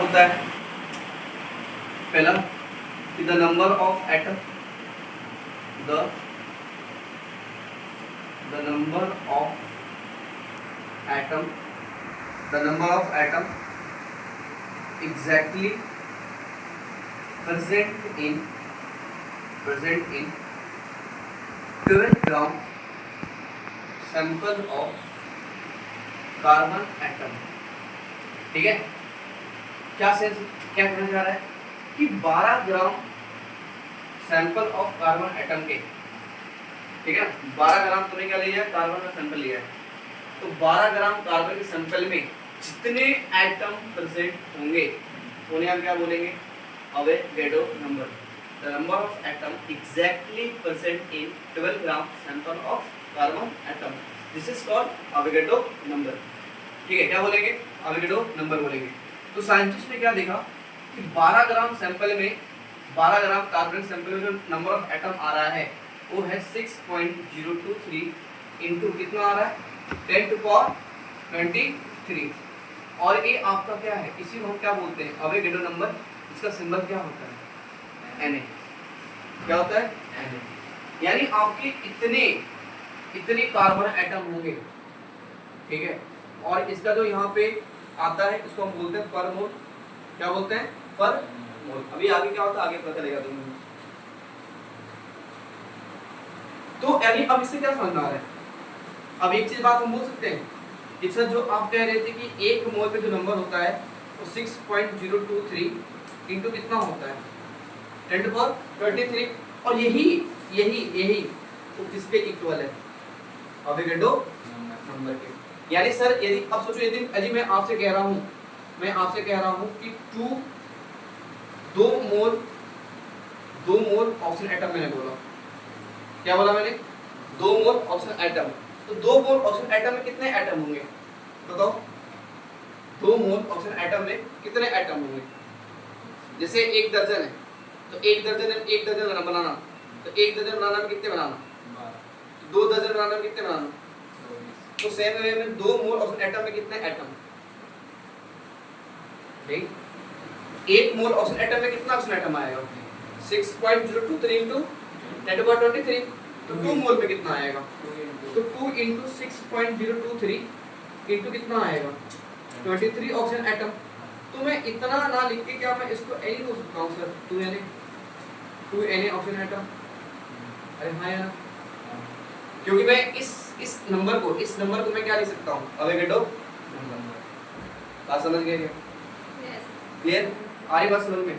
होता है? पहला कि the number of atom, the number of atom, exactly present in 12 gram sample of carbon atom. ठीक है, क्या कहना चाह रहा है कि 12 gram sample of carbon atom के, ठीक है, 12 ग्राम तुमने क्या लिया है, कार्बन का सैंपल लिया है, तो 12 ग्राम कार्बन के सैंपल में जितने एटम प्रेजेंट होंगे उन्हें हम क्या बोलेंगे, Avogadro number. The number of atom exactly present in 12 gram sample of carbon atom, this is called Avogadro number. ठीक है, क्या बोलेंगे, अवोगाड्रो नंबर बोलेंगे। तो साइंटिस्ट ने क्या देखा कि 12 ग्राम सैंपल में, 12 ग्राम कार्बन सैंपल में जो नंबर ऑफ एटम आ रहा है वो है 6.023 इंटू कितना आ रहा है, 10 टू पावर 23, और ये आपका क्या है, इसी को हम क्या बोलते हैं, अवोगाड्रो नंबर। इसका सिंबल क्या होता है, Na। क्या होता है, Na। यानी आपके इतने कार्बन एटम होंगे, ठीक है, और इसका जो यहाँ पे आता है इसको हम बोलते हैं पर मोल। क्या बोलते हैं, पर मोल। अभी आगे क्या होता है, आगे पता चलेगा तुम्हें। तो यानी अब इससे क्या समझ में आ रहा है, अब एक चीज बात हम बोल सकते हैं कि सर जो आप कह रहे थे कि एक मोल पे जो नंबर होता है वो 6.023 इंटू कितना होता है, 10 टू पावर 23, और यही तो किसके इक्वल है, अवोगाड्रो नंबर के। यानी सर यदि अब सोचो, यदि मैं आपसे कह रहा हूँ कि 2 मोल ऑक्सीजन एटम, मैंने बोला, क्या बोला मैंने, 2 मोल ऑक्सीजन एटम, तो 2 मोल ऑक्सीजन एटम में कितने एटम होंगे बताओ, 2 मोल ऑक्सीजन एटम में कितने एटम होंगे। जैसे 1 दर्जन है तो 1 दर्जन बनाना, तो 1 दर्जन बनाना में कितने बनाना, 2 दर्जन बनाना में कितने बनाना, तो सेम वे में 2 मोल ऑक्सीजन एटम में कितने एटम, ठीक, 1 मोल ऑक्सीजन एटम में कितना ऑक्सीजन एटम आएगा, 6.023 इंटू 10 टू पावर 23, तो 2 मोल पे कितना आएगा, तो 2 इंटू 6.023 इंटू कितना आएगा, 23 ऑक्सीजन एटम। तो मैं इतना ना लिख के क्या मैं इसको ए ही बोल सकता हूँ सर, 2Na ऑक्सीजन एटम। अरे हाँ यार, क्योंकि मैं इस नंबर को मैं क्या लिख सकता हूँ, अवोगाड्रो नंबर। बात समझ गए क्या, क्लियर, आ रही बात समझ में।